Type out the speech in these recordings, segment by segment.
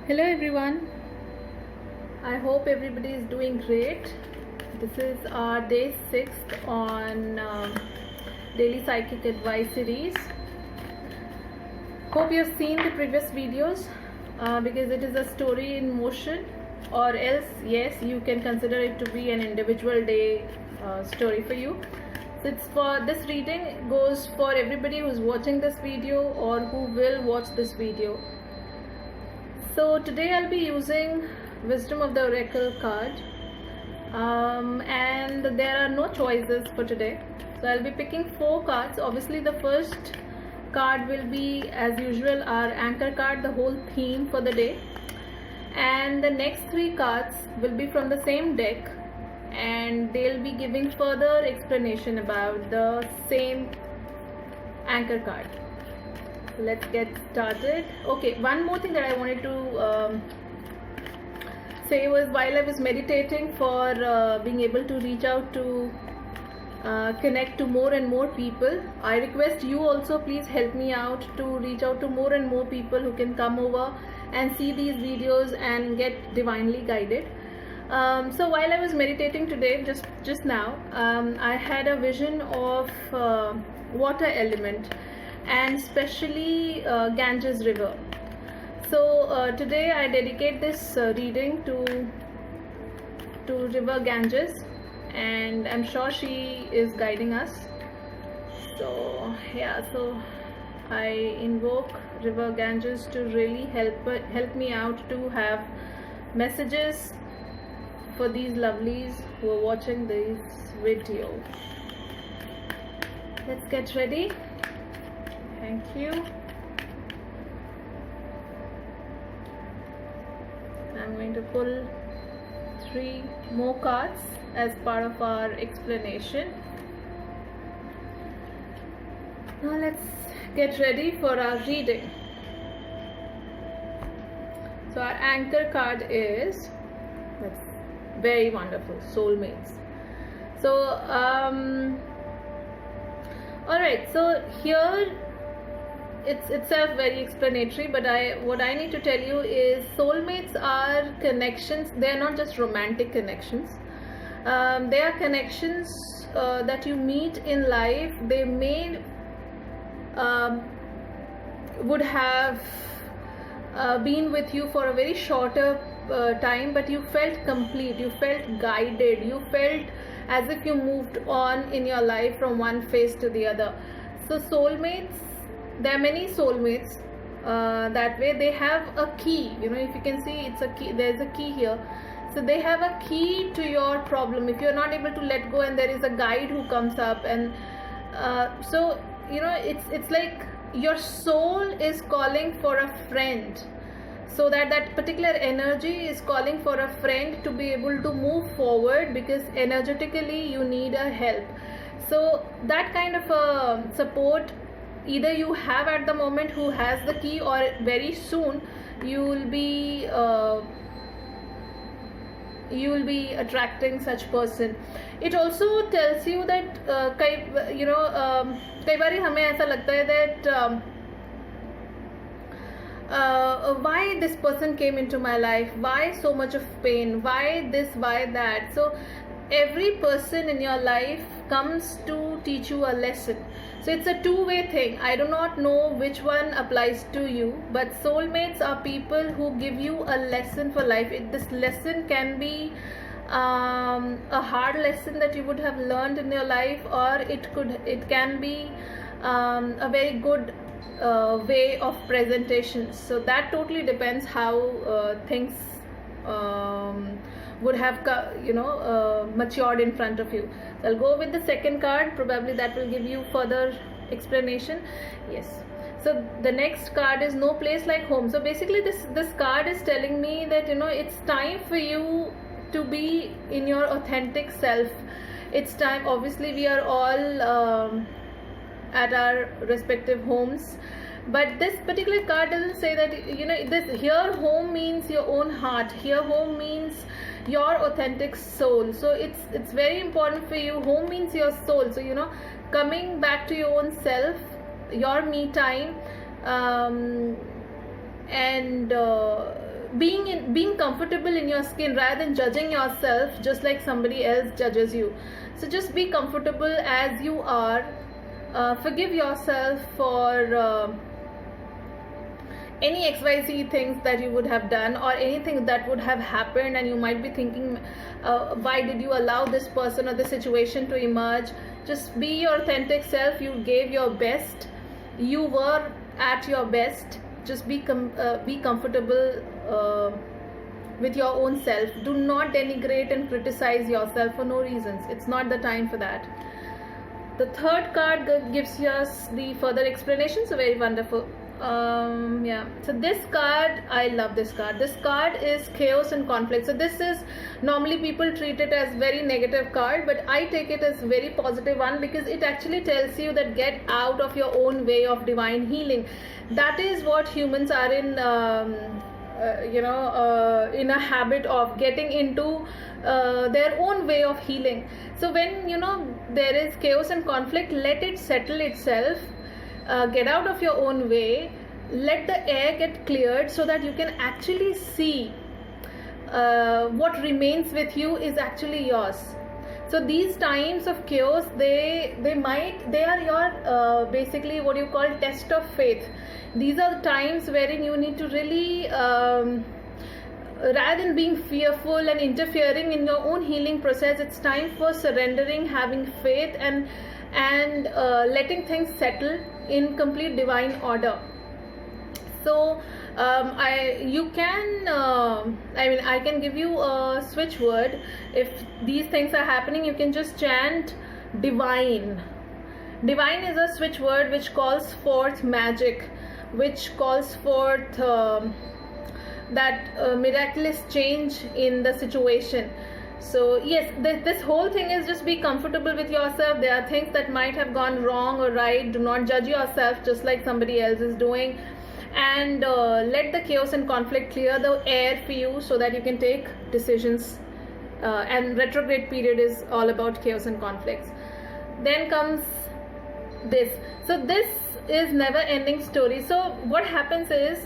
Hello everyone. I hope everybody is doing great. This is our day 6 on Daily Psychic Advice series. Hope you have seen the previous videos because it is a story in motion, or else yes, you can consider it to be an individual day story for you. So it's for this reading goes for everybody who's watching this video or who will watch this video. So today I'll be using Wisdom of the Oracle card, and there are no choices for today. So I'll be picking 4 cards. Obviously the first card will be, as usual, our anchor card, the whole theme for the day, and the next 3 cards will be from the same deck, and they'll be giving further explanation about the same anchor card. Let's get started. Okay, one more thing that I wanted to say was, while I was meditating for being able to reach out to connect to more and more people, I request you also please help me out to reach out to more and more people who can come over and see these videos and get divinely guided. So while I was meditating today, just now, I had a vision of water element, and especially Ganges river. So today I dedicate this reading to river Ganges, and I'm sure she is guiding us. So yeah, so I invoke river Ganges to really help me out to have messages for these lovelies who are watching this video. Let's get ready. Thank you. I'm going to pull 3 more cards as part of our explanation. Now let's get ready for our reading. So our anchor card is, that's very wonderful, soulmates. So alright, so here it's itself very explanatory, but what I need to tell you is soulmates are connections. They are not just romantic connections. They are connections that you meet in life. They may would have been with you for a very shorter time, but you felt complete, you felt guided, you felt as if you moved on in your life from one phase to the other. So soulmates, there are many soulmates that way. They have a key, you know, if you can see, it's a key, there's a key here. So they have a key to your problem if you're not able to let go, and there is a guide who comes up, and so you know, it's like your soul is calling for a friend, so that particular energy is calling for a friend to be able to move forward, because energetically you need a help. So that kind of a support either you have at the moment who has the key, or very soon you will be attracting such person. It also tells you that कई बारी हमें ऐसा लगता है that why this person came into my life, why so much of pain, why this, why that. So every person in your life comes to teach you a lesson. So it's a two-way thing. I do not know which one applies to you, but soulmates are people who give you a lesson for life. This lesson can be a hard lesson that you would have learned in your life, or it can be a very good way of presentation. So that totally depends how things would have matured in front of you. So I'll go with the second card. Probably that will give you further explanation. Yes. So the next card is No Place Like Home. So basically this card is telling me that, you know, it's time for you to be in your authentic self. It's time. Obviously we are all at our respective homes, but this particular card doesn't say that, you know, this here home means your own heart. Here home means your authentic soul. So it's very important for you. Home means your soul. So, you know, coming back to your own self, your me time, and being comfortable in your skin rather than judging yourself just like somebody else judges you. So just be comfortable as you are. Forgive yourself for any XYZ things that you would have done or anything that would have happened, and you might be thinking, why did you allow this person or the situation to emerge? Just be your authentic self. You gave your best. You were at your best. Just be comfortable with your own self. Do not denigrate and criticize yourself for no reasons. It's not the time for that. The third card gives us the further explanation, so very wonderful. Yeah, so this card, I love this card. This card is chaos and conflict. So this is, normally people treat it as very negative card, but I take it as very positive one, because it actually tells you that get out of your own way of divine healing. That is what humans are in in a habit of getting into their own way of healing. So when there is chaos and conflict, let it settle itself. Get out of your own way, let the air get cleared so that you can actually see what remains with you is actually yours. So these times of chaos, they are your basically what you call test of faith. These are the times wherein you need to really rather than being fearful and interfering in your own healing process, it's time for surrendering, having faith, and letting things settle in complete divine order. So I can give you a switch word. If these things are happening, you can just chant divine. Divine is a switch word which calls forth magic, which calls forth that miraculous change in the situation. So yes, this whole thing is just be comfortable with yourself. There are things that might have gone wrong or right. Do not judge yourself just like somebody else is doing, and let the chaos and conflict clear the air for you so that you can take decisions. And retrograde period is all about chaos and conflicts. Then comes this. So this is never ending story. So what happens is,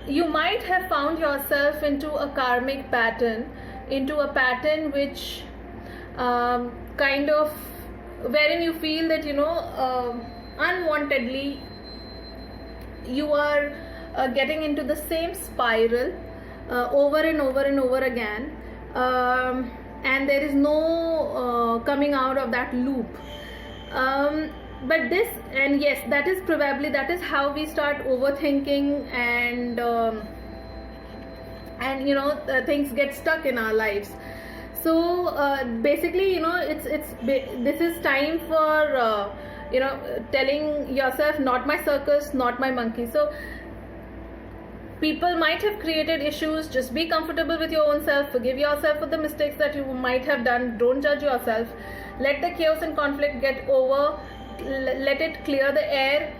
you might have found yourself into a karmic pattern, into a pattern which kind of wherein you feel that unwantedly you are getting into the same spiral over and over and over again, and there is no coming out of that loop. But this, and yes, that is how we start overthinking, and things get stuck in our lives. So basically, this is time for telling yourself, not my circus, not my monkey. So people might have created issues. Just be comfortable with your own self. Forgive yourself for the mistakes that you might have done. Don't judge yourself. Let the chaos and conflict get over. Let it clear the air,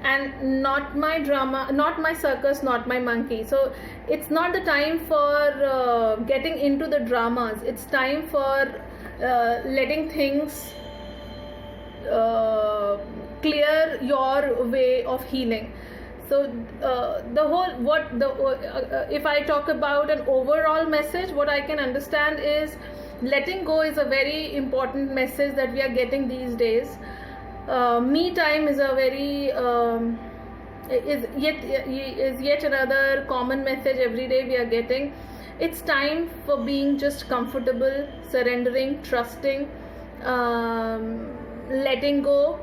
and not my drama, not my circus, not my monkey. So it's not the time for getting into the dramas. It's time for letting things clear your way of healing. So if I talk about an overall message, what I can understand is letting go is a very important message that we are getting these days. Me time is a very is yet another common message every day we are getting. It's time for being just comfortable, surrendering, trusting, letting go,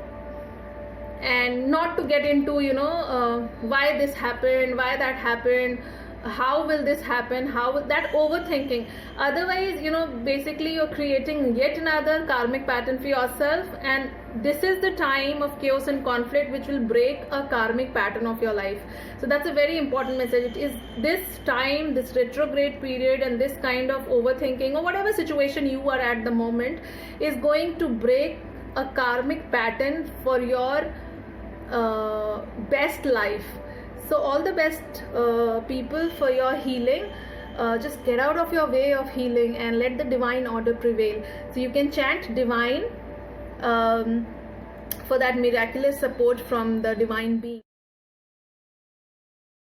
and not to get into why this happened, why that happened, how will this happen, how will that overthinking. Otherwise, basically you're creating yet another karmic pattern for yourself, and this is the time of chaos and conflict which will break a karmic pattern of your life. So that's a very important message. It is this time, this retrograde period, and this kind of overthinking or whatever situation you are at the moment is going to break a karmic pattern for your best life. So all the best people for your healing. Just get out of your way of healing and let the divine order prevail. So you can chant divine for that miraculous support from the divine being.